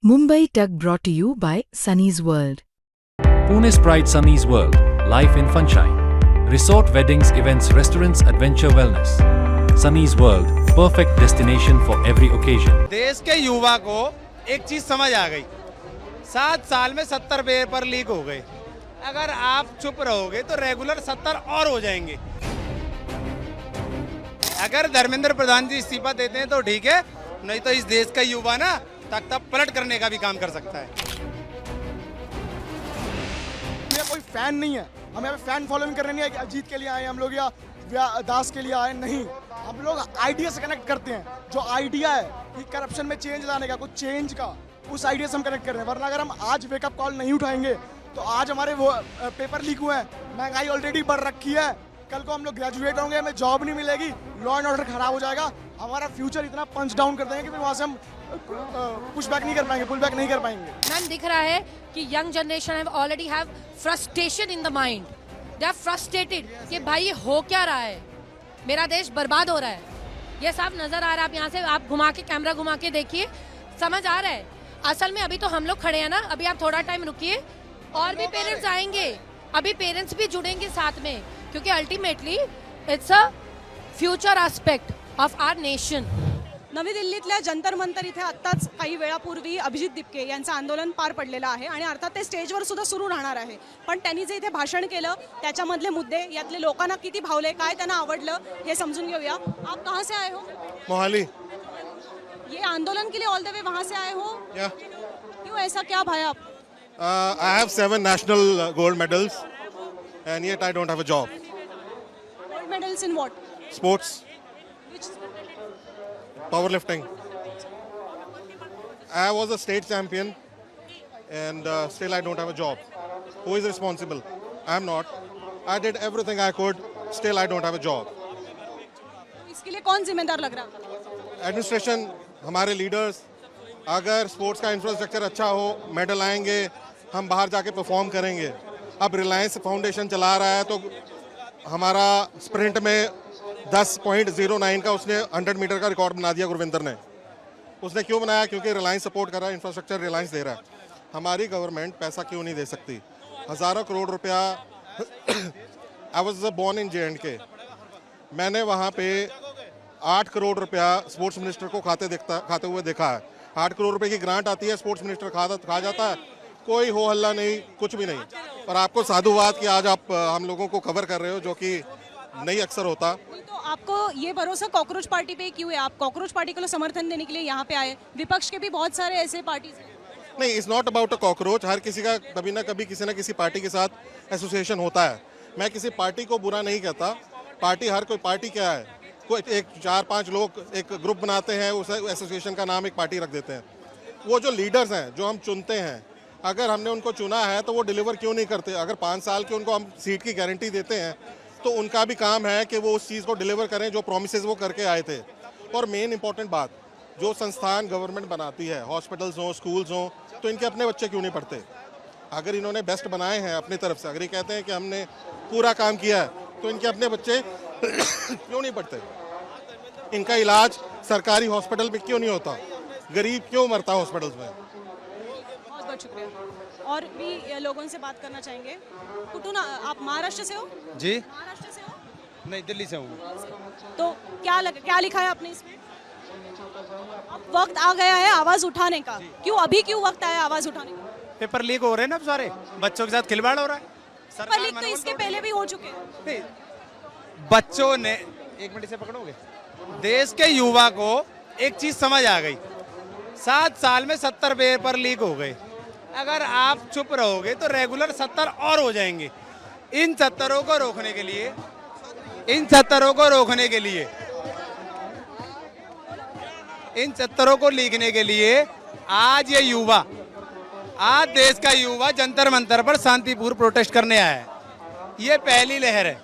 Mumbai Tug brought to you by Sunny's World. Pune's Pride Sunny's World, life in Funshine. Resort weddings, events, restaurants, adventure wellness. Sunny's World, perfect destination for every occasion. देश के युवा को एक चीज समझ आ गई, 7 साल में 70 पेपर लीक हो गए। अगर आप चुप रहोगे तो रेगुलर 70 और हो जाएंगे। अगर धर्मेंद्र प्रधान जी इस्तीफा देते हैं तो ठीक है, नहीं तो इस देश का युवा ना तख्ता पलट करने का भी काम कर सकता है। मेरा कोई फैन नहीं है, हम यहाँ पे फैन फॉलोइंग करने नहीं आए कि अजीत के लिए आए हम लोग या दास के लिए आए, नहीं। हम लोग आइडिया से कनेक्ट करते हैं। जो आइडिया है कि करप्शन में चेंज लाने का, कुछ चेंज का, उस आइडिया से हम कनेक्ट कर रहे हैं। वरना अगर हम आज वेकअप कॉल नहीं उठाएंगे तो आज हमारे वो पेपर लीक हुए हैं, महंगाई ऑलरेडी बढ़ रखी है, कल को हम लोग ग्रेजुएट होंगे, हमें जॉब नहीं मिलेगी, लॉ एंड ऑर्डर खराब हो जाएगा, हमारा फ्यूचर इतना पंच डाउन कर देंगे कि फिर वहाँ से हम पुश बैक नहीं कर पाएंगे, पुल बैक नहीं कर पाएंगे। मैम दिख रहा है कि young generation have already have frustration in the mind, they are frustrated कि भाई ये हो क्या रहा है, मेरा देश बर्बाद हो रहा है। ये साफ नजर आ रहा है। आप यहाँ से आप घुमा के कैमरा घुमा के देखिए, समझ आ रहा है। असल में अभी तो हम लोग खड़े हैं ना, अभी आप थोड़ा टाइम रुकिए और भी पेरेंट्स आएंगे, अभी पेरेंट्स भी जुड़ेंगे साथ में, क्योंकि ultimately it's a future aspect of our nation. नवी दिल्लीतल्या जंतर मंतर इथे आत्ताच काही वेळापूर्वी अभिजित दिपके यांचं आंदोलन पार पडलेलं आहे आणि अर्थात ते स्टेजवर सुद्धा सुरू राहणार आहे। पण त्यांनी जे इथे भाषण केलं त्याच्यामधले मुद्दे, यातले लोकांना किती भावले, काय त्यांना आवडलं हे समजून घेऊया। आप कहाँ से आए हो? मोहाली। ये आंदोलन के लिए ऑल द वे वहाँ से आए हो? क्यों, ऐसा क्या भाया आप? I have 7 national gold medals and yet I don't have a job. Gold medals in what? Sports, Which? powerlifting. I was a state champion and still I don't have a job. Who is responsible? I am not. I did everything I could, still I don't have a job. इसके लिए कौन जिम्मेदार लग रहा है? Administration, हमारे leaders. अगर sports का इंफ्रास्ट्रक्चर अच्छा हो, मेडल आएंगे, हम बाहर जाके परफॉर्म करेंगे। अब रिलायंस फाउंडेशन चला रहा है तो हमारा स्प्रिंट में 10.09 का उसने 100 मीटर का रिकॉर्ड बना दिया गुरविंदर ने। उसने क्यों बनाया? क्योंकि रिलायंस सपोर्ट कर रहा है, इंफ्रास्ट्रक्चर रिलायंस दे रहा है। हमारी गवर्नमेंट पैसा क्यों नहीं दे सकती? हज़ारों करोड़ रुपया। I was born in JNK, मैंने वहाँ पे 8 करोड़ रुपया स्पोर्ट्स मिनिस्टर को खाते हुए देखा है। 8 करोड़ रुपए की ग्रांट आती है, स्पोर्ट्स मिनिस्टर खा जाता है, कोई हो हल्ला नहीं, कुछ भी नहीं। और आपको साधुवाद कि आज आप हम लोगों को कवर कर रहे हो, जो कि नहीं अक्सर होता। तो आपको ये भरोसा कॉकरोच पार्टी पे क्यों है? आप कॉकरोच पार्टी को समर्थन देने के लिए यहाँ पे आए, विपक्ष के भी बहुत सारे ऐसे पार्टीज हैं। नहीं, it's not about a cockroach. हर किसी का कभी ना कभी किसी न किसी पार्टी के साथ एसोसिएशन होता है। मैं किसी पार्टी को बुरा नहीं कहता। पार्टी, हर कोई पार्टी क्या है, कोई एक 4-5 लोग एक ग्रुप बनाते हैं, उस एसोसिएशन का नाम एक पार्टी रख देते हैं। वो जो लीडर्स हैं, जो हम चुनते हैं, अगर हमने उनको चुना है तो वो डिलीवर क्यों नहीं करते? अगर 5 साल की उनको हम सीट की गारंटी देते हैं तो उनका भी काम है कि वो उस चीज़ को डिलीवर करें जो प्रोमिसेस वो करके आए थे। और मेन इंपॉर्टेंट बात, जो संस्थान गवर्नमेंट बनाती है, हॉस्पिटल्स हों, स्कूल्स हों, तो इनके अपने बच्चे क्यों नहीं पढ़ते? अगर इन्होंने बेस्ट बनाए हैं अपनी तरफ से, अगर ये कहते हैं कि हमने पूरा काम किया है, तो इनके अपने बच्चे क्यों नहीं पढ़ते? इनका इलाज सरकारी हॉस्पिटल में क्यों नहीं होता? गरीब क्यों मरता हॉस्पिटल्स में? बहुत बहुत शुक्रिया। और भी लोगों से बात करना चाहेंगे। कुटुना, आप महाराष्ट्र से हो? जी महाराष्ट्र से हो? नहीं, दिल्ली से हूँ। तो क्या लिखा है आपने इसमें? अब वक्त आ गया है आवाज उठाने का। क्यों, अभी क्यों वक्त आया आवाज उठाने का? पेपर लीक हो रहे हैं ना, अब सारे बच्चों के साथ खिलवाड़ हो रहा है। पेपर लीक तो इसके पहले भी हो चुके हैं। नहीं, बच्चों ने, 1 मिनट से पकड़ोगे, देश के युवा को एक चीज समझ आ गई, 7 साल में 70 पेपर लीक हो गए। अगर आप चुप रहोगे तो रेगुलर 70 और हो जाएंगे। इन 70 को रोकने के लिए, इन 70 को रोकने के लिए, इन 70 को लिखने के लिए आज ये युवा, आज देश का युवा जंतर मंतर पर शांतिपूर्ण प्रोटेस्ट करने आया है। ये पहली लहर है।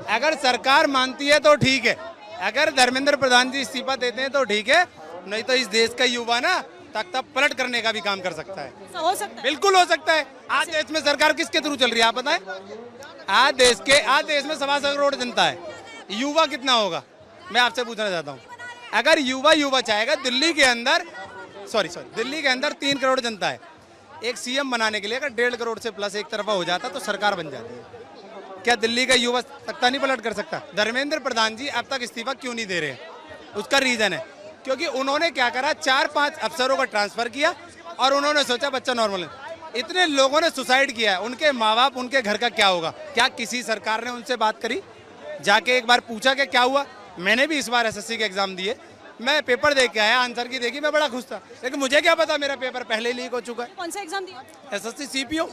अगर सरकार मानती है तो ठीक है, अगर धर्मेंद्र प्रधान जी इस्तीफा देते हैं तो ठीक है, नहीं तो इस देश का युवा ना तख्ता पलट करने का भी काम कर सकता है। हो सकता है, बिल्कुल हो सकता है। आज देश में सरकार किसके थ्रू चल रही है आप बताएं? आज देश में 7.25 करोड़ जनता है, युवा कितना होगा मैं आपसे पूछना चाहता हूँ। अगर युवा चाहेगा दिल्ली के अंदर सॉरी दिल्ली के अंदर 3 करोड़ जनता है। एक सीएम बनाने के लिए अगर 1.5 करोड़ से प्लस एक तरफा हो जाता तो सरकार बन जाती है। क्या दिल्ली का युवा सत्ता नहीं पलट कर सकता? धर्मेंद्र प्रधान जी अब तक इस्तीफा क्यों नहीं दे रहे हैं? उसका रीजन है क्योंकि उन्होंने क्या करा, 4-5 अफसरों का ट्रांसफर किया और उन्होंने सोचा बच्चा नॉर्मल है। इतने लोगों ने सुसाइड किया है, उनके माँ बाप, उनके घर का क्या होगा? क्या किसी सरकार ने उनसे बात करी? जाके एक बार पूछा कि क्या हुआ? मैंने भी इस बार एसएससी के एग्जाम दिए, मैं पेपर दे के आया, आंसर की देखी, मैं बड़ा खुश था, लेकिन मुझे क्या पता मेरा पेपर पहले ही लीक हो चुका है। कौन सा एग्जाम दिया? SSC CPO,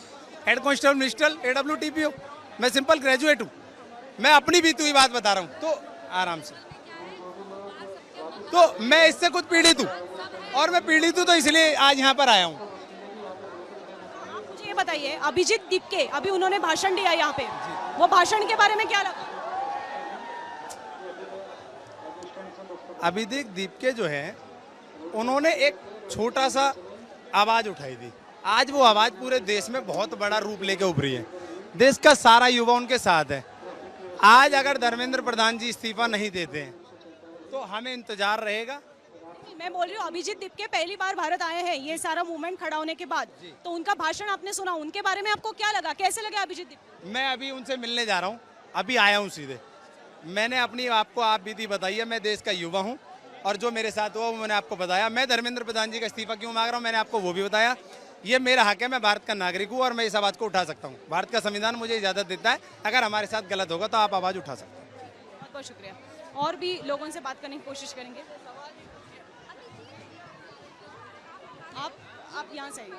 head constable ministerial, AWTPO। मैं सिंपल ग्रेजुएट हूँ, मैं अपनी बीती हुई बात बता रहा हूँ, तो आराम से। तो मैं इससे खुद पीड़ित हूँ, और मैं पीड़ित हूँ तो इसलिए आज यहाँ पर आया हूँ। मुझे ये बताइए, अभिजीत दीपके अभी उन्होंने भाषण दिया यहाँ पे, वो भाषण के बारे में क्या लगा? अभिजीत दीपके जो है, उन्होंने एक छोटा सा आवाज उठाई थी, आज वो आवाज पूरे देश में बहुत बड़ा रूप लेके उभरी है। देश का सारा युवा उनके साथ है। आज अगर धर्मेंद्र प्रधान जी इस्तीफा नहीं देते हैं तो हमें इंतजार रहेगा। मैं बोल रही हूँ, अभिजीत दीपके पहली बार भारत आए हैं ये सारा मूवमेंट खड़ा होने के बाद, तो उनका भाषण आपने सुना, उनके बारे में आपको क्या लगा, कैसे लगे अभिजीत दीपके? मैं अभी उनसे मिलने जा रहा हूँ, अभी आया हूँ सीधे। मैंने अपनी आपको आप बीती बताई है, मैं देश का युवा हूँ और जो मेरे साथ हुआ वो मैंने आपको बताया। मैं धर्मेंद्र प्रधान जी का इस्तीफा क्यों मांग रहा हूँ मैंने आपको वो भी बताया। ये मेरा हक है, मैं भारत का नागरिक हूँ और मैं इस आवाज़ को उठा सकता हूँ। भारत का संविधान मुझे इजाज़त देता है, अगर हमारे साथ गलत होगा तो आप आवाज़ उठा सकते हैं। बहुत बहुत शुक्रिया। और भी लोगों से बात करने की कोशिश करेंगे। आप यहाँ से आइए।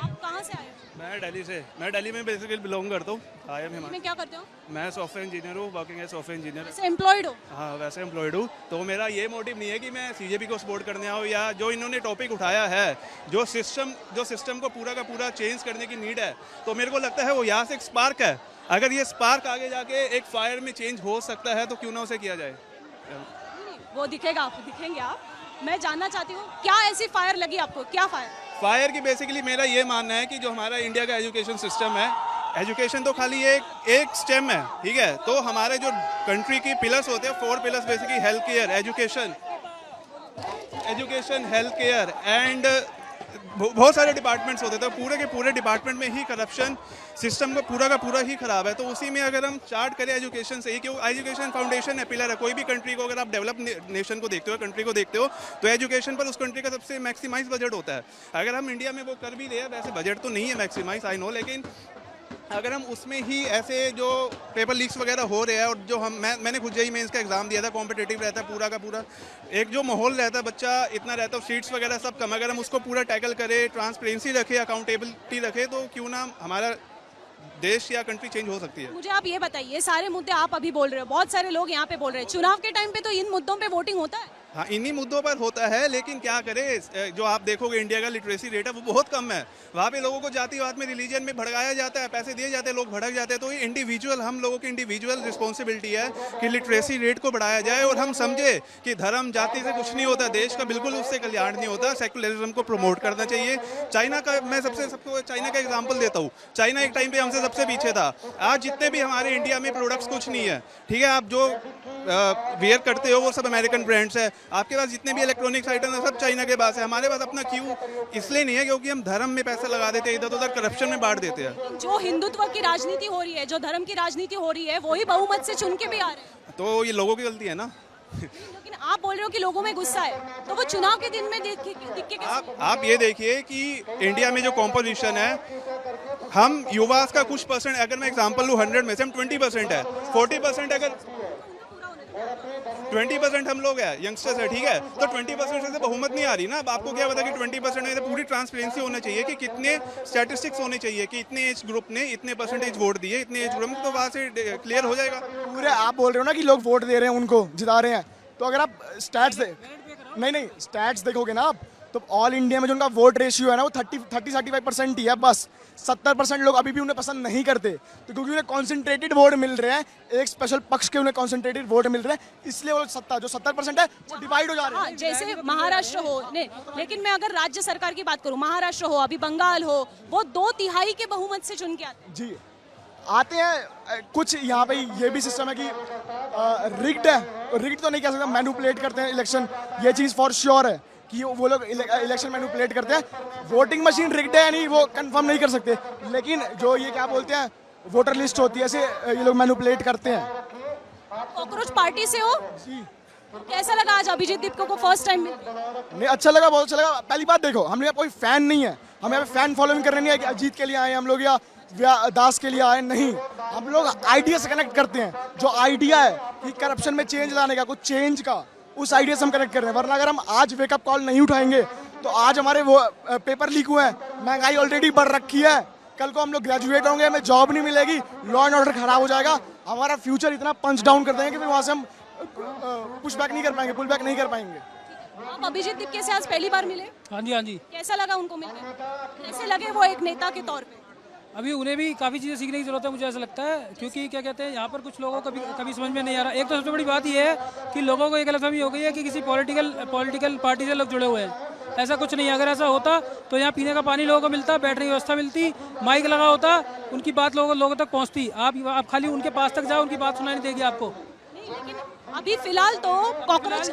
आप कहाँ से आए हो? मैं दिल्ली से, मैं दिल्ली में बेसिकली बिलोंग करता हूँ। आई एम में क्या करते हो? मैं सॉफ्टवेयर इंजीनियर हूँ, वर्किंग एज सॉफ्टवेयर इंजीनियर। वैसे एम्प्लॉयड हो? हाँ, वैसे एम्प्लॉयड हूँ। तो मेरा ये मोटिव नहीं है कि मैं सीजेपी को सपोर्ट करने आऊँ, या जो इन्होंने टॉपिक उठाया है, जो सिस्टम को पूरा का पूरा चेंज करने की नीड है, तो मेरे को लगता है वो यहाँ से एक स्पार्क है। अगर ये स्पार्क आगे जाके एक फायर में चेंज हो सकता है तो क्यों ना उसे किया जाए। वो दिखेगा, आपको दिखेंगे आप। मैं जानना चाहती हूँ, क्या ऐसी फायर लगी आपको? क्या फायर की बेसिकली मेरा ये मानना है कि जो हमारा इंडिया का एजुकेशन सिस्टम है, एजुकेशन तो खाली एक स्टेम है, ठीक है। तो हमारे जो कंट्री की पिलर्स होते हैं, 4 pillars basically health care, education, health care and बहुत सारे डिपार्टमेंट्स होते थे। पूरे के पूरे डिपार्टमेंट में ही करप्शन, सिस्टम का पूरा ही खराब है। तो उसी में अगर हम स्टार्ट करें एजुकेशन से ही, क्यों एजुकेशन फाउंडेशन है, पिलर है। कोई भी कंट्री को अगर आप डेवलप नेशन को देखते हो, कंट्री को देखते हो, तो एजुकेशन पर उस कंट्री का सबसे मैक्सिमाइज बजट होता है। अगर हम इंडिया में वो कर भी रहे हैं, वैसे बजट तो नहीं है मैक्सिमाइज, आई नो, लेकिन अगर हम उसमें ही ऐसे जो पेपर लीक्स वगैरह हो रहे हैं, और जो मैंने खुद जेईई मेंस का एग्जाम दिया था, कॉम्पिटिटिव रहता है पूरा का पूरा, एक जो माहौल रहता है, बच्चा इतना रहता है, सीट्स वगैरह सब कम, अगर हम उसको पूरा टैकल करें, ट्रांसपेरेंसी रखें, अकाउंटेबिलिटी रखें, तो क्यों ना हमारा देश या कंट्री चेंज हो सकती है। मुझे आप ये बताइए, सारे मुद्दे आप अभी बोल रहे हो, बहुत सारे लोग यहाँ पे बोल रहे हैं, चुनाव के टाइम पे तो इन मुद्दों पे वोटिंग होता है। हाँ, इन्हीं मुद्दों पर होता है, लेकिन क्या करें, जो आप देखोगे इंडिया का लिटरेसी रेट है वो बहुत कम है। वहाँ पे लोगों को जातिवाद में, रिलीजन में भड़काया जाता है, पैसे दिए जाते हैं, लोग भड़क जाते हैं। तो ये इंडिविजुअल, हम लोगों की इंडिविजुअल रिस्पॉन्सिबिलिटी है कि लिटरेसी रेट को बढ़ाया जाए और हम समझे कि धर्म जाति से कुछ नहीं होता, देश का बिल्कुल उससे कल्याण नहीं होता। सेकुलरिज्म को प्रमोट करना चाहिए। चाइना का मैं सबको चाइना का एग्जाम्पल देता हूँ। चाइना एक टाइम पे हमसे सबसे पीछे था। आज जितने भी हमारे इंडिया में प्रोडक्ट्स कुछ नहीं है, ठीक है, आप जो वेयर करते हो वो सब अमेरिकन ब्रांड्स है। आपके पास जितने भी इलेक्ट्रॉनिक्स आइटम है सब चाइना के पास है। हमारे पास अपना क्यों इसलिए नहीं है क्योंकि हम धर्म में पैसा लगा देते हैं, इधर उधर करप्शन में बांट देते हैं। जो हिंदुत्व की राजनीति हो रही है, जो धर्म की राजनीति हो रही है, वही बहुमत से चुन के भी आ रहे हैं। तो ये लोगों की गलती है ना। लेकिन आप बोल रहे हो कि लोगों में गुस्सा है, तो वो चुनाव के दिन में दिख के आप ये देखिए कि इंडिया में जो कॉम्पोजिशन है, हम युवा का कुछ परसेंट, अगर मैं एग्जांपल लूँ 100 में से हम 20% है, 40% अगर 20% हम लोग हैं, यंगस्टर्स है, ठीक है, तो 20% से बहुमत नहीं आ रही ना। अब आपको क्या पता कि 20% में पूरी ट्रांसपेरेंसी होना चाहिए कि कितने स्टैटिस्टिक्स होने चाहिए कि इतने एज ग्रुप ने इतने परसेंटेज वोट दिए, इतने एज ग्रुप में, तो वहाँ से क्लियर हो जाएगा। पूरे आप बोल रहे हो ना कि लोग वोट दे रहे हैं, उनको जिता रहे हैं, तो अगर आप स्टैट्स नहीं स्टैट्स देखोगे ना आप, तो ऑल इंडिया में जो उनका वोट रेशियो है ना वो 30-35% ही है बस। 70% लोग अभी भी उन्हें पसंद नहीं करते, तो क्योंकि उन्हें कॉन्सेंट्रेटेड वोट मिल रहे हैं, एक स्पेशल पक्ष के उन्हें कॉन्सेंट्रेटेड वोट मिल रहे हैं, इसलिए वो सत्ता जो 70% है वो डिवाइड हो जा रहे हैं। जैसे महाराष्ट्र हो ने, लेकिन मैं अगर राज्य सरकार की बात करूं, महाराष्ट्र हो, अभी बंगाल हो, वो 2/3 के बहुमत से चुन के आते हैं। जी आते हैं। कुछ यहाँ पे ये भी सिस्टम है कि रिग्ड है, रिग्ड तो नहीं कह सकता, मैनिपुलेट करते हैं इलेक्शन, ये चीज़ फॉर श्योर है कि वो लोग इलेक्शन मैनिपुलेट करते हैं। वोटिंग मशीन रिग्ड है या नहीं वो कंफर्म नहीं कर सकते, लेकिन जो ये क्या बोलते हैं वोटर लिस्ट होती है, ऐसे ये लोग मैनिपुलेट करते हैं। कॉकरोच पार्टी से हो, कैसा लगा आज अभिजीत दीपक को फर्स्ट टाइम मिल? नहीं अच्छा लगा, बहुत अच्छा लगा। पहली बात देखो, हम यहाँ कोई फैन नहीं है, हम यहाँ पे फैन फॉलोइंग करने नहीं है कि अजीत के लिए आए हम लोग या दास के लिए आए, नहीं। हम लोग आइडिया से कनेक्ट करते हैं। जो आइडिया है कि करप्शन में चेंज लाने का, कुछ चेंज का, उस आइडिया से हम कनेक्ट कर रहे हैं। वरना अगर हम आज वेकअप कॉल नहीं उठाएंगे तो आज हमारे वो पेपर लीक हुए हैं, महंगाई ऑलरेडी बढ़ रखी है, कल को हम लोग ग्रेजुएट होंगे, हमें जॉब नहीं मिलेगी, लॉ एंड ऑर्डर खराब हो जाएगा, हमारा फ्यूचर इतना पंच डाउन कर देंगे कि फिर वहाँ से हम पुश बैक नहीं कर पाएंगे, पुल बैक नहीं कर पाएंगे। आप अभिजीत दीपक से आज पहली बार मिले, हाँ जी हाँ जी। कैसा लगा उनको मिलकर? कैसे लगे वो एक नेता के तौर पे? अभी उन्हें भी काफ़ी चीज़ें सीखने की जरूरत है, मुझे ऐसा लगता है, क्योंकि क्या कहते हैं यहाँ पर कुछ लोगों को कभी समझ में नहीं आ रहा। एक तो सबसे बड़ी बात यह है कि लोगों को एक गलतफहमी हो गई है कि किसी पॉलिटिकल पार्टी से लोग जुड़े हुए हैं। ऐसा कुछ नहीं है। अगर ऐसा होता तो यहाँ पीने का पानी लोगों को मिलता, बैठने की व्यवस्था मिलती, माइक लगा होता, उनकी बात लोगों तक पहुँचती। आप खाली उनके पास तक जाओ, उनकी बात सुनाई नहीं देगी आपको। नहीं, लेकिन अभी फिलहाल तो कॉकरोच,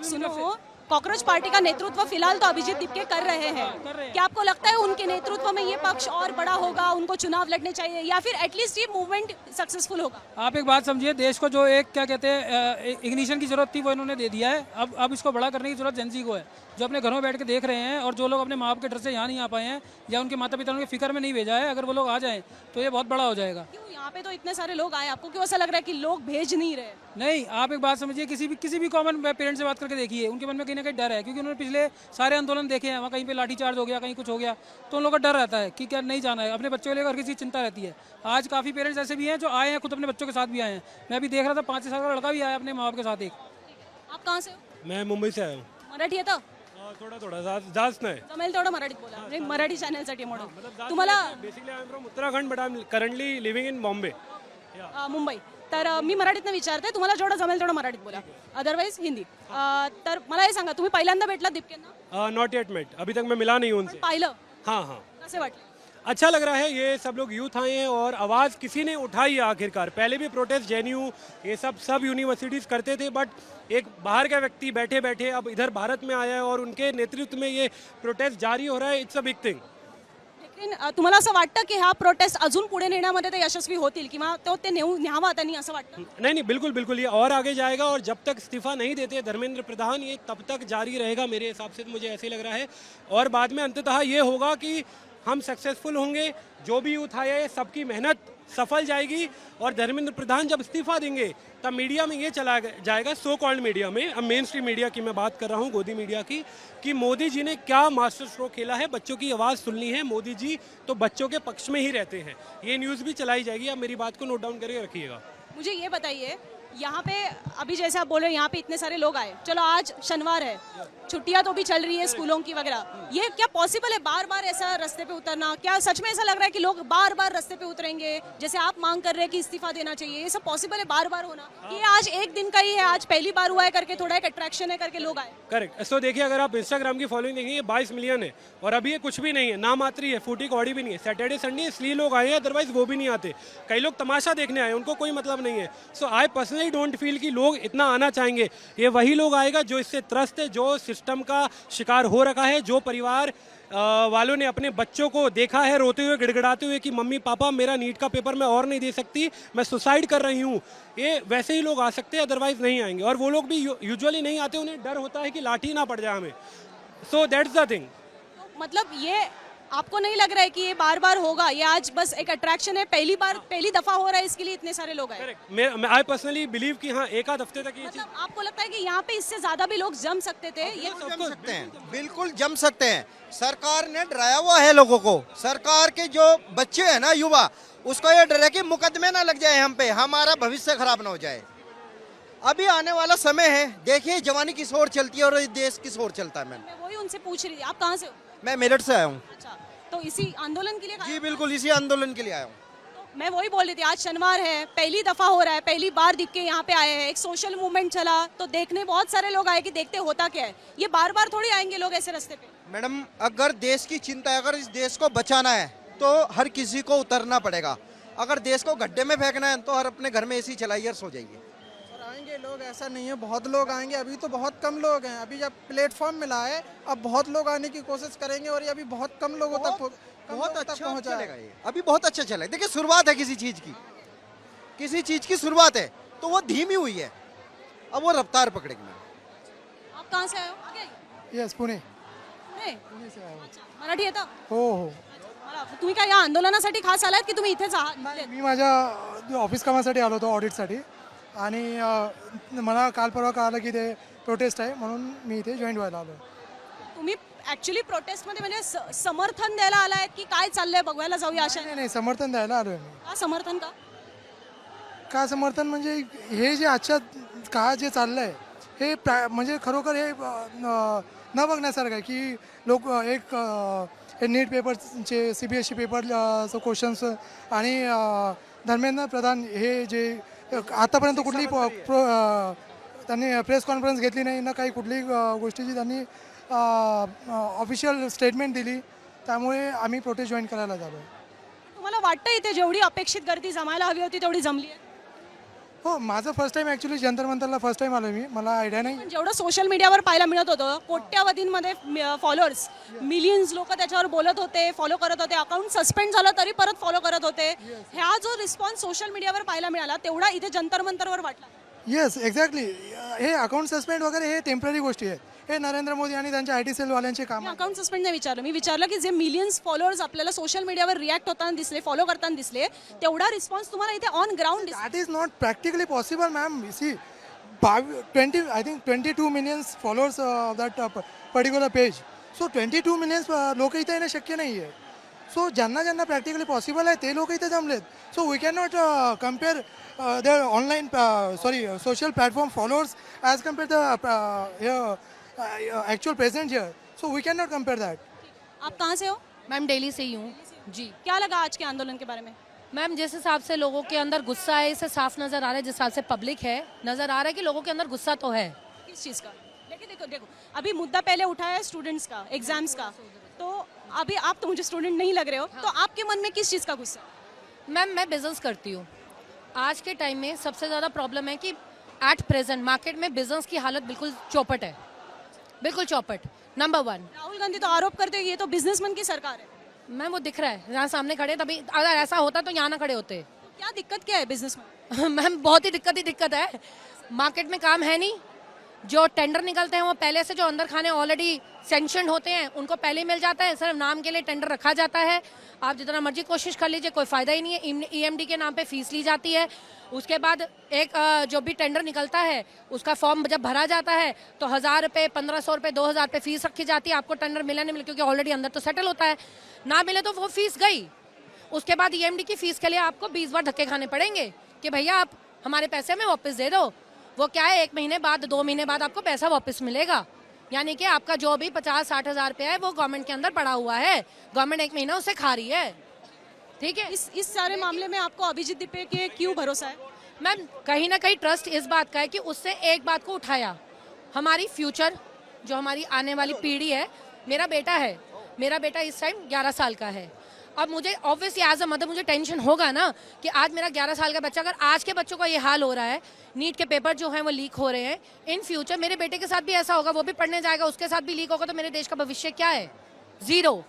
सुनो, कॉकरोच पार्टी का नेतृत्व फिलहाल तो अभिजीत दीपक कर रहे हैं। क्या आपको लगता है उनके नेतृत्व में ये पक्ष और बड़ा होगा, उनको चुनाव लड़ने चाहिए, या फिर एटलीस्ट ये मूवमेंट सक्सेसफुल होगा? आप एक बात समझिए, देश को जो एक क्या कहते हैं इग्निशन की जरूरत थी वो इन्होंने दे दिया है। अब इसको बड़ा करने की जरूरत जेनजी को है, जो अपने घरों में बैठ के देख रहे हैं, और जो लोग अपने माँ बाप के डर से यहाँ नहीं आ पाए हैं या उनके माता पिता उनके फिक्र में नहीं भेजा है, अगर वो लोग आ जाएं तो ये बहुत बड़ा हो जाएगा। क्यों यहाँ पे तो इतने सारे लोग आए, आपको क्यों ऐसा लग रहा है कि लोग भेज नहीं रहे? नहीं, आप एक बात समझिए, किसी भी कॉमन पेरेंट्स से बात करके देखिए, उनके मन में कहीं ना कहीं डर है, क्योंकि उन्होंने पिछले सारे आंदोलन देखे हैं, वहाँ कहीं पे लाठीचार्ज हो गया, कहीं कुछ हो गया, तो उन लोगों का डर रहता है कि क्या नहीं जाना है। अपने बच्चों को लेकर हर किसी की चिंता रहती है। आज काफ़ी पेरेंट्स ऐसे भी हैं जो आए हैं, खुद अपने बच्चों के साथ भी आए हैं। मैं भी देख रहा था 5 साल का लड़का भी आया अपने माँ बाप के साथ। एक आप कहाँ से हो? मैं मुंबई से आया हूँ। मराठी येतं? थोडा जास्त नाही. जमेल तेवढं मराठीत बोला, म्हणजे मराठी चॅनलसाठी म्हणून तुम्हाला basically I am from Uttarakhand but I am currently living in Bombay. Mumbai. तर मी मराठीतनं विचारते, तुम्हाला जेवढं जमेल तेवढं मराठीत बोला, अदरवाइज हिंदी. तर मला हे सांगा, तुम्ही पहिल्यांदा भेटला दीपकेंना? नॉट येट मेट, अभी तक मैं मिला नहीं हूँ उनसे. पाहिलं? हाँ हाँ, कसे वाटले? अच्छा लग रहा है. ये सब लोग यूथ आए हैं और आवाज़ किसी ने उठाई है आखिरकार. पहले भी प्रोटेस्ट जेएनयू ये सब यूनिवर्सिटीज़ करते थे, बट एक बाहर का व्यक्ति बैठे बैठे अब इधर भारत में आया है और उनके नेतृत्व में ये प्रोटेस्ट जारी हो रहा है. It's a big thing. लेकिन तुम्हाला असं वाटतं की हा प्रोटेस्ट अजून पुढे नेण्यामध्ये ते यशस्वी होतील किंवा ते न्यावा त्यांनी, असं वाटतं? नहीं बिल्कुल बिल्कुल, ये और आगे जाएगा और जब तक इस्तीफा नहीं देते धर्मेंद्र प्रधान, ये तब तक जारी रहेगा मेरे हिसाब से. तो मुझे ऐसे लग रहा है. और बाद में अंततः ये होगा कि हम सक्सेसफुल होंगे. जो भी यूथ आया है सबकी मेहनत सफल जाएगी और धर्मेंद्र प्रधान जब इस्तीफा देंगे तब मीडिया में ये चला जाएगा, सो कॉल्ड मीडिया में, अब मेन स्ट्रीम मीडिया की मैं बात कर रहा हूँ, गोदी मीडिया की, कि मोदी जी ने क्या मास्टर स्ट्रोक खेला है. बच्चों की आवाज़ सुननी है, मोदी जी तो बच्चों के पक्ष में ही रहते हैं. ये न्यूज़ भी चलाई जाएगी. आप मेरी बात को नोट डाउन करके रखिएगा. मुझे ये बताइए, यहाँ पे अभी जैसे आप बोल रहे हो यहाँ पे इतने सारे लोग आए, चलो आज शनिवार है, छुट्टियां तो भी चल रही है स्कूलों की वगैरह, ये क्या पॉसिबल है बार बार ऐसा रास्ते पे उतरना? क्या सच में ऐसा लग रहा है कि लोग बार बार रास्ते पे उतरेंगे, जैसे आप मांग कर रहे हैं कि इस्तीफा देना चाहिए, ये सब पॉसिबल है बार बार होना? ये आज एक दिन का ही है, आज पहली बार हुआ है करके थोड़ा एक अट्रैक्शन है करके लोग आए? करेक्ट. सो देखिए, अगर आप इंस्टाग्राम की फॉलोइंग देखेंगे 22 मिलियन है और अभी ये कुछ भी नहीं है, नाम मात्र है, फूटी कौड़ी भी नहीं है. सैटरडे संडे इसलिए लोग आए हैं, अदरवाइज वो भी नहीं आते. कई लोग तमाशा देखने आए, उनको कोई मतलब नहीं है. सो आई पर्सनली डोंट फील कि लोग इतना आना चाहेंगे. ये वही लोग आएगा जो इससे त्रस्त है, जो सिस्टम का शिकार हो रखा है, जो परिवार वालों ने अपने बच्चों को देखा है रोते हुए गिड़गिड़ाते हुए कि मम्मी पापा मेरा नीट का पेपर मैं और नहीं दे सकती, मैं सुसाइड कर रही हूँ. ये वैसे ही लोग आ सकते हैं, अदरवाइज नहीं आएंगे. और वो लोग भी यूजुअली नहीं आते, उन्हें डर होता है कि लाठी ना पड़ जाए हमें. So that's the thing. मतलब ये आपको नहीं लग रहा है कि ये बार बार होगा? ये आज बस एक अट्रैक्शन है, पहली दफा हो रहा है, इसके लिए इतने सारे लोग आए? मैं आई पर्सनली बिलीव कि हाँ, एक आध हफ्ते तक ये मतलब आपको लगता है कि यहाँ पे इससे ज्यादा भी लोग जम सकते थे? ये जम सकते हैं, बिल्कुल जम सकते हैं. सरकार ने डराया हुआ है लोगों को. सरकार के जो बच्चे हैं ना, युवा, उसको ये डर है कि मुकदमे ना लग जाए हम पे, हमारा भविष्य खराब ना हो जाए. अभी आने वाला समय है, देखिए जवानी किस ओर चलती है और देश किस ओर चलता है. मैं वही उनसे पूछ रही थी, आप कहाँ से हो? मैं मेरठ से आया हूँ. अच्छा, तो इसी आंदोलन के लिए? जी बिल्कुल, इसी आंदोलन के लिए आया हूँ. तो मैं वही बोल रही थी, आज शनिवार है, पहली दफा हो रहा है, पहली बार दीप के यहाँ पे आए हैं, एक सोशल मूवमेंट चला, तो देखने बहुत सारे लोग आए कि देखते होता क्या है. ये बार बार थोड़ी आएंगे लोग ऐसे रास्ते पे. मैडम, अगर देश की चिंता है, अगर इस देश को बचाना है तो हर किसी को उतरना पड़ेगा. अगर देश को गड्ढे में फेंकना है तो हर अपने घर में एसी चलाइए और सो जाइए. आएंगे लोग, ऐसा नहीं है, बहुत लोग आएंगे। अभी तो बहुत कम लोग हैं, अभी जब प्लेटफॉर्म मिला है अब बहुत लोग आने की कोशिश करेंगे और ये अभी बहुत कम लोगों तक बहुत अच्छा पहुंचाएगा ये। अभी बहुत अच्छा चला। देखिए शुरुआत है किसी चीज की शुरुआत है, तो वो धीमी हुई है, अब वो रफ्तार पकड़ेगी। आप कहाँ से आए हो? येस पुणे. अच्छा, मराठी येतं? हो हो. तुम्ही काय या आंदोलनासाठी खास आलात की तुम्ही इथेच आहात? मी माझ्या ऑफिस कामासाठी आलो होतो ऑडिटसाठी आणि मला काल परवा कळालं की ते प्रोटेस्ट आहे म्हणून मी इथे जॉईन व्हायला आलो. तुम्ही ऍक्च्युली प्रोटेस्टमध्ये म्हणजे समर्थन द्यायला आलाय की काय चाललंय बघायला जाऊया अशा? नाही नाही समर्थन द्यायला आलो आहे मी. का समर्थन का? का समर्थन म्हणजे हे जे आजच्या काळात जे चाललं आहे हे म्हणजे खरोखर हे न बघण्यासारखं आहे की लोक एक हे नीट पेपरचे CBSE पेपरचं क्वेश्चन्स आणि धर्मेंद्र प्रधान हे जे आतापर्यंत कुठलीही त्यांनी प्रेस कॉन्फरन्स घेतली नाही ना काही कुठलीही गोष्टीची त्यांनी ऑफिशियल स्टेटमेंट दिली, त्यामुळे आम्ही प्रोटेस्ट जॉईन करायला झालो. तुम्हाला वाटतं इथे जेवढी अपेक्षित गर्दी जमायला हवी होती तेवढी जमली आहे? हो, माझं फर्स्ट टाईम ॲक्च्युली जंतर मंतरला फर्स्ट टाईम आलो मी, मला आयडिया नाही. पण जेवढं सोशल मीडियावर पाहायला मिळत होतं, कोट्यावधींमध्ये फॉलोअर्स, मिलियन्स लोक त्याच्यावर बोलत होते, फॉलो करत होते, अकाउंट सस्पेंड झालं तरी परत फॉलो करत होते. ह्या जो रिस्पॉन्स सोशल मीडियावर पाहायला मिळाला तेवढा इथे जंतर मंतरवर वाटला? Yes exactly. हे अकाउंट सस्पेंड वगैरे हे टेम्पररी गोष्टी आहेत. हे नरेंद्र मोदी आणि त्यांच्या IT सेलवाल्यांचे काम. मी अकाउंट सस्पेंड नाही विचारलं, मी विचारलं की जे मिलियन्स फॉलोअर्स आपल्याला सोशल मीडियावर रिॲक्ट होताना दिसले, फॉलो करताना दिसले, तेवढा रिस्पॉन्स तुम्हाला इथे on ground that is not practically possible ma'am. See 22 millions followers of that particular page. So 22 millions लोक इथे येणं शक्य नाही आहे. सो ज्यांना प्रॅक्टिकली पॉसिबल आहे ते लोक इथे जमलेत. So we can not compare their online social platform followers as compare actual present here. So we can not compare that. आप कहाँ से हो? मैम दिल्ली से ही हूँ जी. क्या लगा आज के आंदोलन के बारे में? मैम जिस हिसाब से लोगों के अंदर गुस्सा है इसे साफ नजर आ रहा है, जिस हिसाब से पब्लिक है नजर आ रहा है कि लोगों के अंदर गुस्सा तो है. किस चीज़ का? लेकिन देखो अभी मुद्दा पहले उठा है स्टूडेंट्स का, एग्जाम्स का, तो अभी आप तो मुझे स्टूडेंट नहीं लग रहे हो, तो आपके मन में किस चीज़ का गुस्सा? मैम मैं बिजनेस करती हूँ. आज के टाइम में सबसे ज़्यादा प्रॉब्लम है कि एट प्रेजेंट मार्केट में बिजनेस की हालत बिल्कुल चौपट है, बिल्कुल चौपट. नंबर 1. राहुल गांधी तो आरोप करते हैं ये तो बिजनेसमैन की सरकार है. मैम वो दिख रहा है यहाँ सामने खड़े, तभी अगर ऐसा होता तो यहाँ ना खड़े होते. क्या दिक्कत क्या है बिजनेसमैन? मैम बहुत ही दिक्कत है. मार्केट में काम है नहीं, जो टेंडर निकलते हैं वो पहले से जो अंदर खाने ऑलरेडी सेंक्शनड होते हैं उनको पहले ही मिल जाता है, सिर्फ नाम के लिए टेंडर रखा जाता है. आप जितना मर्जी कोशिश कर लीजिए कोई फ़ायदा ही नहीं है. EMD के नाम पे फीस ली जाती है. उसके बाद एक जो भी टेंडर निकलता है उसका फॉर्म जब भरा जाता है तो 1000 रुपये, 1500 रुपये, 2000 रुपये फीस रखी जाती है. आपको टेंडर मिला नहीं मिला क्योंकि ऑलरेडी अंदर तो सेटल होता है, ना मिले तो वो फीस गई. उसके बाद EMD की फीस के लिए आपको 20 बार धक्के खाने पड़ेंगे कि भैया आप हमारे पैसे हमें वापस दे दो. वो क्या है 1 महीने बाद 2 महीने बाद आपको पैसा वापस मिलेगा. यानी कि आपका जो भी 50-60 हज़ार रुपया है वो गवर्नमेंट के अंदर पड़ा हुआ है, गवर्नमेंट 1 महीना उसे खा रही है. ठीक है. इस सारे मामले में आपको अभिजीत दिपे के क्यों भरोसा है? मैम कहीं ना कहीं ट्रस्ट इस बात का है कि उससे एक बात को उठाया, हमारी फ्यूचर जो हमारी आने वाली पीढ़ी है. मेरा बेटा इस टाइम 11 साल का है. अब मुझे ऑब्वियसली एज अ मदर मुझे टेंशन होगा ना कि आज मेरा 11 साल का बच्चा, अगर आज के बच्चों का ये हाल हो रहा है, नीट के पेपर जो हैं वो लीक हो रहे हैं, इन फ्यूचर मेरे बेटे के साथ भी ऐसा होगा, वो भी पढ़ने जाएगा उसके साथ भी लीक होगा, तो मेरे देश का भविष्य क्या है? ज़ीरो.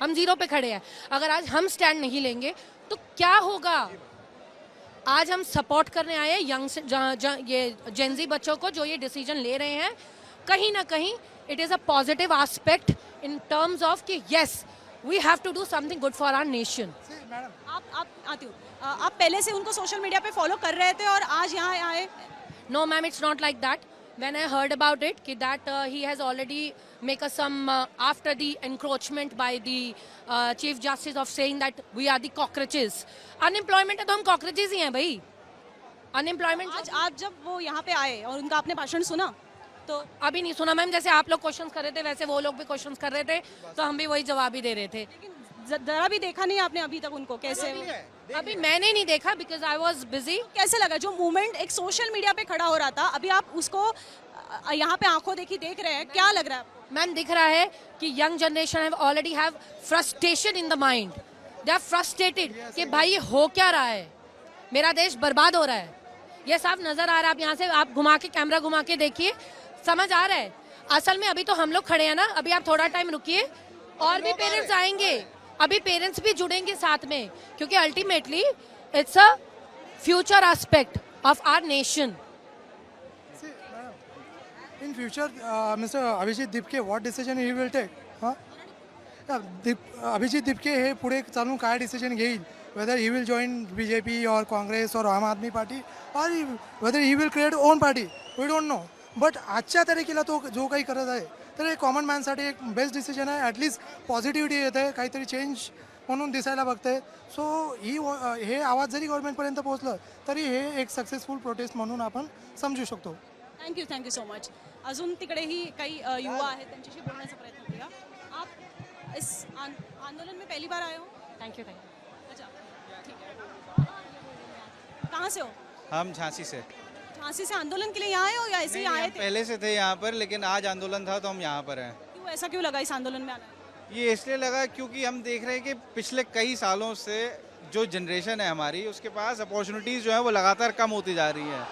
हम ज़ीरो पे खड़े हैं. अगर आज हम स्टैंड नहीं लेंगे तो क्या होगा? आज हम सपोर्ट करने आए यंग ये जेनजी बच्चों को जो ये डिसीजन ले रहे हैं. कहीं ना कहीं it is a positive aspect in terms of कि yes we have to do something good for our nation. आप आती हूँ, आप पहले से उनको सोशल मीडिया पे फॉलो कर रहे थे और आज यहाँ आए? No ma'am, it's not like that. When I heard about it that he has already make some after the encroachment by the Chief Justice of saying that we are the cockroaches. Unemployment है तो हम cockroaches ही हैं भाई. Unemployment. आज जब वो यहाँ पे आए और उनका आपने भाषण सुना तो? अभी नहीं सुना मैम. जैसे आप लोग क्वेश्चंस कर रहे थे वैसे वो लोग भी क्वेश्चंस कर रहे थे, तो हम भी वही जवाब ही दे रहे थे. जरा भी देखा नहीं आपने अभी तक उनको? कैसे? अभी मैंने नहीं देखा बिकॉज आई वॉज बिजी. कैसे लगा जो मूवमेंट एक सोशल मीडिया पे खड़ा हो रहा था, अभी आप उसको यहाँ पे आंखों देखी देख रहे हैं, क्या लग रहा है आपको? मैम दिख रहा है कि young generation already have frustration in the mind. They are frustrated कि भाई ये हो क्या रहा है, मेरा देश बर्बाद हो रहा है. ये साफ नजर आ रहा है। आप यहाँ से आप घुमा के कैमरा घुमा के देखिए, समझ आ रहा है। असल में अभी तो हम लोग खड़े हैं ना, अभी आप थोड़ा टाइम रुकिए और भी पेरेंट्स आएंगे, अभी पेरेंट्स भी जुड़ेंगे साथ में, क्योंकि ultimately it's a future aspect of our nation. In future, Mr. Abhijit Dipke, what decision he will take? Abhijit Dipke हे पुढे चालून काय डिसिजन घेईल, whether he will join BJP or Congress or आम आदमी party, or whether he will create own party, we don't know. But आजच्या तारखेला तो जो काही करत आहे तर हे कॉमन मॅनसाठी एक बेस्ट डिसिजन आहे. ॲटलिस्ट पॉझिटिव्हिटी येत आहे, काहीतरी चेंज म्हणून दिसायला बघते. सो हे आवाज जरी गव्हर्नमेंटपर्यंत पोहोचलं तरी हे एक सक्सेसफुल प्रोटेस्ट म्हणून आपण समजू शकतो. Thank you so much. अजून तिकडेही काही युवा आहेत, त्यांच्याशी बोलण्याचा प्रयत्न करूया. आप इस आंदोलन में पहली बार आए हो? Thank you. अच्छा, ठीक है. कहाँ से हो? हम झांसी से झांसी से आंदोलन के लिए यहाँ आए हो या ऐसे ही आए थे? पहले से थे यहाँ पर, लेकिन आज आंदोलन था तो हम यहाँ पर हैं. क्यों, ऐसा क्यों लगा इस आंदोलन में आना? ये इसलिए लगा क्योंकि हम देख रहे हैं कि पिछले कई सालों से जो जनरेशन है हमारी, उसके पास अपॉर्चुनिटीज़ जो है वो लगातार कम होती जा रही हैं.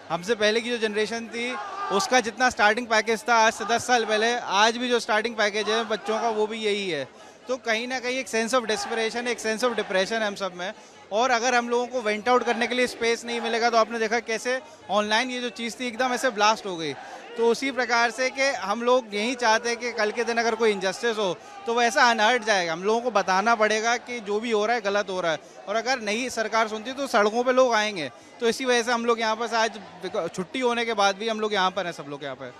हमसे पहले की जो जनरेशन थी उसका जितना स्टार्टिंग पैकेज था आज से 10 साल पहले, आज भी जो स्टार्टिंग पैकेज है बच्चों का वो भी यही है. तो कहीं ना कहीं एक सेंस ऑफ डेस्परेशन, एक सेंस ऑफ डिप्रेशन है हम सब में. और अगर हम लोगों को वेंट आउट करने के लिए स्पेस नहीं मिलेगा, तो आपने देखा कैसे ऑनलाइन ये जो चीज़ थी एकदम ऐसे ब्लास्ट हो गई. तो उसी प्रकार से कि हम लोग यही चाहते हैं कि कल के दिन अगर कोई इनजस्टिस हो तो वो ऐसा अनहर्ट जाएगा. हम लोगों को बताना पड़ेगा कि जो भी हो रहा है गलत हो रहा है, और अगर नहीं सरकार सुनती तो सड़कों पे लोग आएंगे. तो इसी वजह से हम लोग यहाँ पर आज छुट्टी होने के बाद भी हम लोग यहाँ पर हैं, सब लोग यहाँ पर.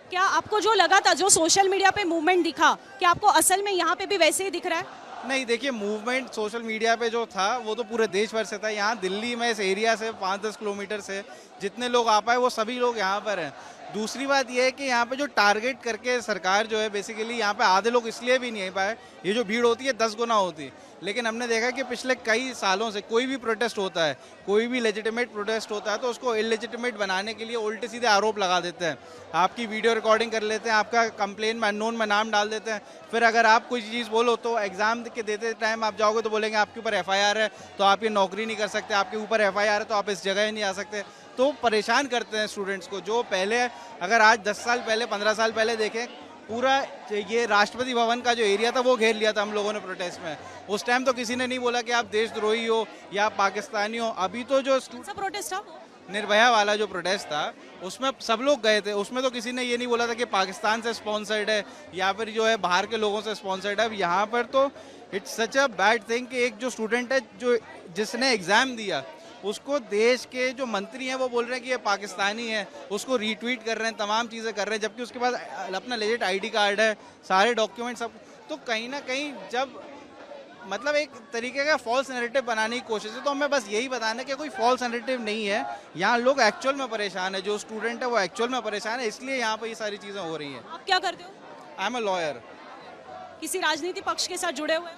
क्या आपको जो लगा था, जो सोशल मीडिया पे मूवमेंट दिखा, क्या आपको असल में यहाँ पे भी वैसे ही दिख रहा है? नहीं, देखिए मूवमेंट सोशल मीडिया पे जो था वो तो पूरे देश भर से था. यहाँ दिल्ली में इस एरिया से 5-10 किलोमीटर से जितने लोग आ पाए वो सभी लोग यहाँ पर हैं. दूसरी बात ये है कि यहाँ पे जो टारगेट करके सरकार जो है बेसिकली यहाँ पे आधे लोग इसलिए भी नहीं आ पाए, ये जो भीड़ होती है 10 गुना होती. लेकिन हमने देखा कि पिछले कई सालों से कोई भी प्रोटेस्ट होता है, कोई भी लेजिटिमेट प्रोटेस्ट होता है, तो उसको इलेजिटिमेट बनाने के लिए उल्टे सीधे आरोप लगा देते हैं. आपकी वीडियो रिकॉर्डिंग कर लेते हैं, आपका कंप्लेन में अननोन में नाम डाल देते हैं. फिर अगर आप कोई चीज़ बोलो तो एग्जाम के देते टाइम आप जाओगे तो बोलेंगे आपके ऊपर FIR है तो आप ये नौकरी नहीं कर सकते, आपके ऊपर FIR है तो आप इस जगह ही नहीं आ सकते. तो परेशान करते हैं स्टूडेंट्स को. जो पहले अगर आज 10 साल पहले 15 साल पहले देखें, पूरा ये राष्ट्रपति भवन का जो एरिया था वो घेर लिया था हम लोगों ने प्रोटेस्ट में. उस टाइम तो किसी ने नहीं बोला कि आप देशद्रोही हो या आप पाकिस्तानी हो. अभी तो जो प्रोटेस्ट था, निर्भया वाला जो प्रोटेस्ट था उसमें सब लोग गए थे. उसमें तो किसी ने ये नहीं बोला था कि पाकिस्तान से स्पॉन्सर्ड है या फिर जो है बाहर के लोगों से स्पॉन्सर्ड है. अब यहाँ पर तो it's such a bad thing कि एक जो स्टूडेंट है जो जिसने एग्ज़ाम दिया उसको देश के जो मंत्री हैं वो बोल रहे हैं कि ये पाकिस्तानी है, उसको रीट्वीट कर रहे हैं, तमाम चीज़ें कर रहे हैं, जबकि उसके पास अपना लेजिट ID कार्ड है, सारे डॉक्यूमेंट सब. तो कहीं ना कहीं जब मतलब एक तरीके का फॉल्स नैरेटिव बनाने की कोशिश है, तो हमें बस यही बताना है कि कोई फॉल्स नैरेटिव नहीं है. यहाँ लोग एक्चुअल में परेशान है, जो स्टूडेंट है वो एक्चुअल में परेशान है, इसलिए यहाँ पर ये सारी चीज़ें हो रही हैं. आप क्या करते हो? I am a lawyer. किसी राजनीतिक पक्ष के साथ जुड़े हुए हैं?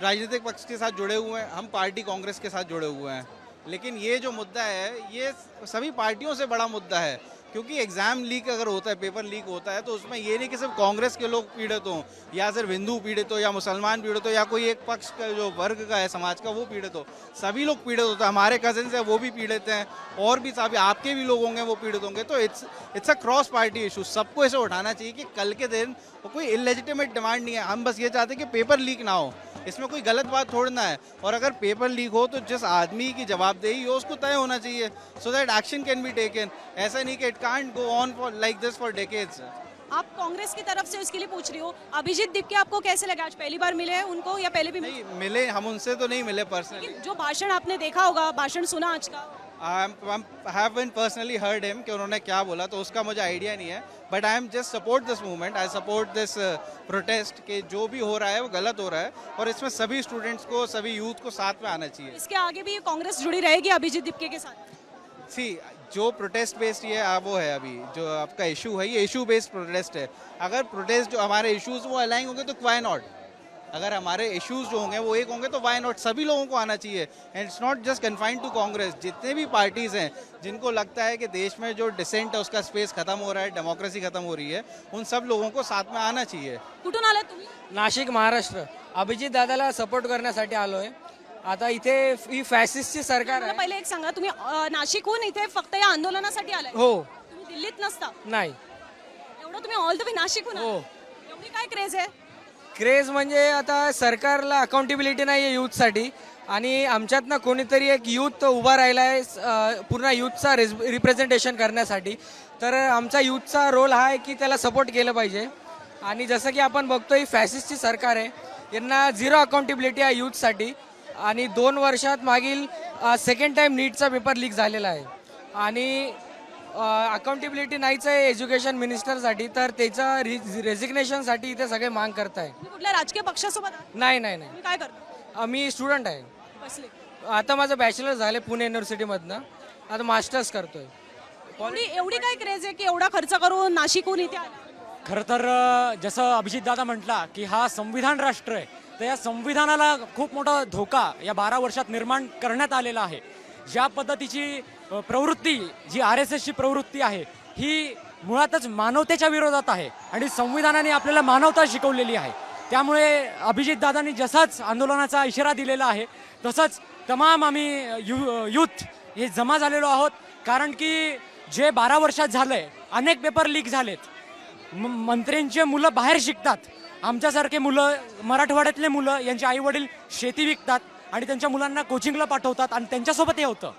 राजनीतिक पक्ष के साथ जुड़े हुए हैं, हम पार्टी कांग्रेस के साथ जुड़े हुए हैं. लेकिन ये जो मुद्दा है ये सभी पार्टियों से बड़ा मुद्दा है, क्योंकि एग्ज़ाम लीक अगर होता है, पेपर लीक होता है, तो उसमें ये नहीं कि सिर्फ कांग्रेस के लोग पीड़ित हों या सिर्फ हिंदू पीड़ित हो या मुसलमान पीड़ित हो या कोई एक पक्ष का जो वर्ग का है समाज का वो पीड़ित हो. सभी लोग पीड़ित होते हैं. हमारे कजिन्स हैं वो भी पीड़ित हैं, और भी सभी आपके भी लोग होंगे वो पीड़ित होंगे. तो it's a cross party issue. सबको ऐसे उठाना चाहिए कि कल के दिन कोई इलेजिटिमेट डिमांड नहीं है. हम बस ये चाहते हैं कि पेपर लीक ना हो, इसमें कोई गलत बात थोड़ना है. और अगर पेपर लीक हो तो जिस आदमी की जवाबदेही हो उसको तय होना चाहिए, so that action can be taken. ऐसा नहीं कि it can't go on for like this for decades. आप कांग्रेस की तरफ से इसके लिए पूछ रही हो. अभिजीत दीपके आपको कैसे लगा? आज पहली बार मिले हैं उनको या पहले भी नहीं मिले? हम उनसे तो नहीं मिले पर्सनली. जो भाषण आपने देखा होगा, भाषण सुना आज का? I have been personally heard him कि उन्होंने क्या बोला, तो उसका मुझे आइडिया नहीं है. But I am just support this movement, I support this protest कि जो भी हो रहा है वो गलत हो रहा है, और इसमें सभी स्टूडेंट्स को, सभी यूथ को साथ में आना चाहिए. इसके आगे भी कांग्रेस जुड़ी रहेगी अभिजीत दीपके के साथ? सी जो प्रोटेस्ट बेस्ड ये वो है, अभी जो आपका इशू है ये इशू बेस्ड प्रोटेस्ट है. अगर प्रोटेस्ट जो हमारे इशूज़ वो अलाइन होंगे तो व्हाई नॉट. अगर हमारे इश्यूज जो होंगे वो एक होंगे तो व्हाई नॉट. सभी लोगों को आना चाहिए. And it's not just confined to Congress. जितने भी पार्टीज़ हैं जिनको लगता है कि देश में जो डिसेंट है उसका स्पेस खत्म हो रहा है, डेमोक्रेसी खत्म हो रही है, उन सब लोगों को साथ में आना चाहिए. कुठून आलात तुम्ही? नाशिक, महाराष्ट्र. अभिजित दादाला सपोर्ट करण्यासाठी आलो आहे. आता इथे ही फॅसिस्टची सरकार मला आहे. पहिले एक सांगा, तुम्ही नाशिकहून इथे फक्त या आंदोलनासाठी आलाय? हो. तुम्ही दिल्लीत नसता? नाही. एवढं तुम्ही ऑल द वे नाशिकहून हो. आलाय? एवढी काय क्रेज आहे? क्रेज म्हणजे आता सरकारला अकाउंटेबिलिटी नाही आहे यूथसाठी, आणि आमच्यातनं कोणीतरी एक यूथ उभा राहिला आहे पूर्ण यूथचा रिप्रेझेंटेशन करण्यासाठी. तर आमचा यूथचा रोल हा आहे की त्याला सपोर्ट केलं पाहिजे. आणि जसं की आपण बघतो ही फॅसिस्टची सरकार आहे, यांना झिरो अकाउंटेबिलिटी आहे यूथसाठी. आणि 2 वर्षात मागील सेकंड टाईम नीटचा पेपर लीक झालेला आहे, आणि अकाउंटेबिलिटी नाहीच आहे एज्युकेशन मिनिस्टरसाठी. तर त्याचा रेझिग्नेशनसाठी इथे सगळे माग करताय. तुम्ही कुठल्या राजकीय पक्षासोबत आहात? नाही नाही नाही, तुम्ही काय करता? मी स्टुडंट आहे. बसले. आता माझं बॅचलर झालं पुणे युनिव्हर्सिटीमधनं, आता मास्टर्स करतोय. एवढी काय क्रेज आहे की एवढा खर्च करून नाशिकहून इथे आला? खरं तर जसं अभिजित दादा म्हटला की हा संविधान राष्ट्र आहे, तर या संविधानाला खूप मोठा धोका या 12 वर्षात निर्माण करण्यात आलेला आहे. ज्या पद्धतीची प्रवृत्ती जी RSSची प्रवृत्ती आहे ही मुळातच मानवतेच्या विरोधात आहे, आणि संविधानाने आपल्याला मानवता शिकवलेली आहे. त्यामुळे अभिजित दादांनी जसाच आंदोलनाचा इशारा दिलेला आहे तसंच तमाम आम्ही यूथ हे जमा झालेलो आहोत. कारण की जे 12 वर्षात झालंय, अनेक पेपर लीक झालेत, मंत्र्यांचे मुलं बाहेर शिकतात, आमच्यासारखे मुलं मराठवाड्यातले मुलं यांचे आईवडील शेती विकतात आणि त्यांच्या मुलांना कोचिंगला पाठवतात, आणि त्यांच्यासोबत हे होतं.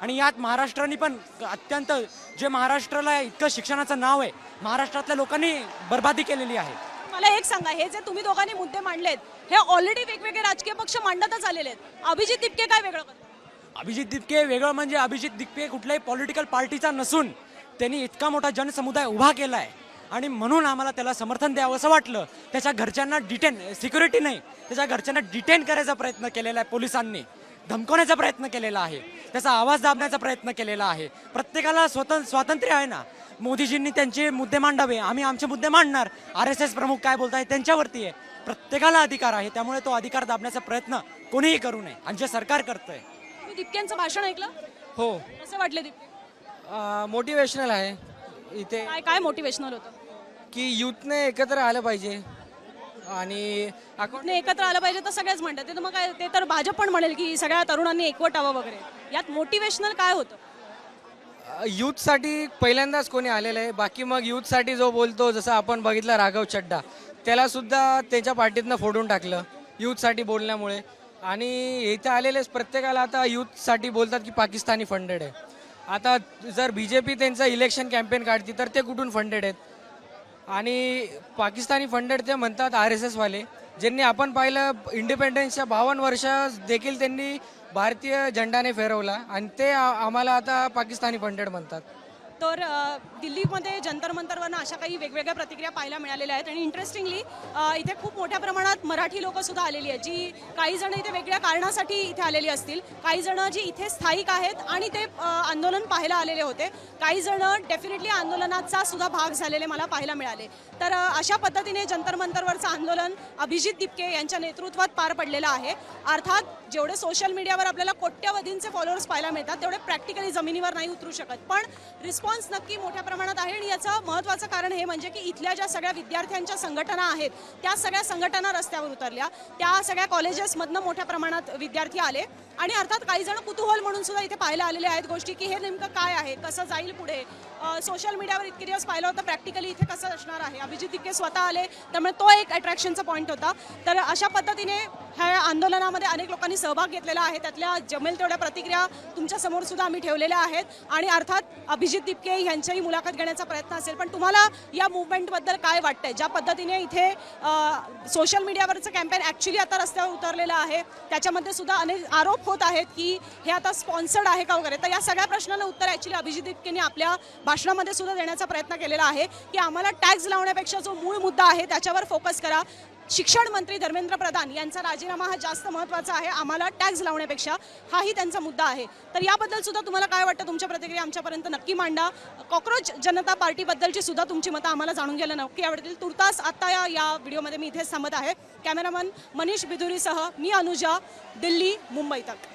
आणि यात महाराष्ट्राने पण अत्यंत, जे महाराष्ट्राला इतकं शिक्षणाचं नाव आहे, महाराष्ट्रातल्या लोकांनी बर्बादी केलेली आहे. मला एक सांगा, हे जे तुम्ही दोघांनी मुद्दे मांडलेत हे ऑलरेडी वेगवेगळे राजकीय पक्ष मांडतच आलेले आहेत. अभिजित दिपके काय वेगळं करतात? अभिजित दिपके वेगळं म्हणजे अभिजित दिपके कुठल्याही पॉलिटिकल पार्टीचा नसून त्यांनी इतका मोठा जनसमुदाय उभा केला आहे, आणि म्हणून आम्हाला त्याला समर्थन द्यावं असं वाटलं. त्याच्या घरच्यांना सिक्युरिटी नाही, त्याच्या घरच्यांना डिटेन करायचा प्रयत्न केलेला आहे पोलिसांनी, धमकवण्याचा प्रयत्न केलेला आहे, त्याचा आवाज दाबण्याचा प्रयत्न केलेला आहे. प्रत्येकाला स्वातंत्र्य आहे ना, मोदीजींनी त्यांचे मुद्दे मांडावे, आम्ही आमचे मुद्दे मांडणार. RSS प्रमुख काय बोलताय त्यांच्यावरती आहे, प्रत्येकाला अधिकार आहे. त्यामुळे तो अधिकार दाबण्याचा प्रयत्न कोणीही करू नये, आणि जे सरकार करतंय. तुम्ही दिपकेंचं भाषण ऐकलं? हो. कसं वाटलं दिपके? मोटिवेशनल आहे. इथे काय काय मोटिवेशनल होतं? की यूथने एकत्र आलं पाहिजे, आणि ने एकत्र आलं पाहिजे तर सगळेच म्हणतात. ते तर मग काय, ते तर भाजप पण म्हणेल की सगळ्या तरुणांनी एकवटावं वगैरे. यात मोटिवेशनल काय होतं? यूथसाठी पहिल्यांदाच कोणी आलेलं आहे. बाकी मग यूथसाठी जो बोलतो, जसं आपण बघितलं राघव चड्डा, त्याला सुद्धा त्याच्या पार्टीतनं फोडून टाकलं यूथसाठी बोलण्यामुळे. आणि इथे आलेलेच प्रत्येकाला आता यूथसाठी बोलतात की पाकिस्तानी फंडेड आहे. आता जर BJP त्यांचं इलेक्शन कॅम्पेन काढते तर ते कुठून फंडेड आहेत? आणि पाकिस्तानी फंडेड ते म्हणतात RSS वाले, ज्यांनी आपण पाहिलं इंडिपेंडन्सच्या 52 वर्ष देखील त्यांनी भारतीय झेंडाने फेरवला, आणि ते आम्हाला आता पाकिस्तानी फंडेड म्हणतात. तर दिल्लीमध्ये जंतर मंतरवरनं अशा काही वेगवेगळ्या प्रतिक्रिया पाहायला मिळालेल्या आहेत. आणि इंटरेस्टिंगली इथे खूप मोठ्या प्रमाणात मराठी लोकं सुद्धा आलेली आहेत, जी काही जण इथे वेगळ्या कारणासाठी इथे आलेली असतील, काही जण जी इथे स्थायिक आहेत आणि ते आंदोलन पाहायला आलेले होते, काही जण डेफिनेटली आंदोलनाचा सुद्धा भाग झालेले मला पाहायला मिळाले. तर अशा पद्धतीने जंतर मंतरवरचं आंदोलन अभिजित दिपके यांच्या नेतृत्वात पार पडलेलं आहे. अर्थात जेवढे सोशल मीडियावर आपल्याला कोट्यवधींचे फॉलोअर्स पाहायला मिळतात, तेवढे प्रॅक्टिकली जमिनीवर नाही उतरू शकत. पण रिस्पॉन्स नक्की मोठ्या प्रमाणात आहे. आणि याचं महत्त्वाचं कारण हे म्हणजे की इथल्या ज्या सगळ्या विद्यार्थ्यांच्या संघटना आहेत, त्या सगळ्या संघटना रस्त्यावर उतरल्या, त्या सगळ्या कॉलेजेसमधनं मोठ्या प्रमाणात विद्यार्थी आले. आणि अर्थात काही जण कुतूहल म्हणून सुद्धा इथे पाहायला आलेले आहेत गोष्टी, की हे नेमकं काय आहे, कसं जाईल पुढे. सोशल मीडियावर इतके दिवस पाहिलं होतं, प्रॅक्टिकली इथे कसं असणार आहे. अभिजित दिपके स्वतः आले, त्यामुळे तो एक अट्रॅक्शनचा पॉईंट होता. तर अशा पद्धतीने ह्या आंदोलनामध्ये अनेक लोकांनी सहभाग घेतलेला आहे. त्यातल्या जमेल तेवढ्या प्रतिक्रिया तुमच्यासमोर सुद्धा आम्ही ठेवलेल्या आहेत. आणि अर्थात अभिजित दिपके यांच्याही मुलाखत घेण्याचा प्रयत्न असेल. पण तुम्हाला या मुवमेंटबद्दल काय वाटतंय? ज्या पद्धतीने इथे सोशल मीडियावरचं कॅम्पेन ॲक्च्युली आता रस्त्यावर उतरलेलं आहे, त्याच्यामध्ये सुद्धा अनेक आरोप होत आहेत की हे आता स्पॉन्सर्ड आहे का वगैरे. तर या सगळ्या प्रश्नांना उत्तर ॲक्च्युली अभिजित दिपकेंनी आपल्या भाषणामध्ये सुद्धा देण्याचा प्रयत्न केलेला आहे, की आम्हाला टॅक्स लावण्यापेक्षा जो मूळ मुद्दा आहे त्याच्यावर फोकस करा. शिक्षण मंत्री धर्मेंद्र प्रधान यांचा राजीनामा हा जास्त महत्त्वाचा आहे आम्हाला टॅक्स लावण्यापेक्षा, हाही त्यांचा मुद्दा आहे. तर याबद्दल सुद्धा तुम्हाला काय वाटतं? तुमच्या प्रतिक्रिया आमच्यापर्यंत नक्की मांडा. कॉक्रोच जनता पार्टीबद्दलची सुद्धा तुमची मतं आम्हाला जाणून घ्यायला नक्की आवडतील. तुर्तास आता या व्हिडिओमध्ये मी इथेच थांबत आहे. कॅमेरामन मनीष बिधुरीसह मी अनुजा, दिल्ली मुंबई तक.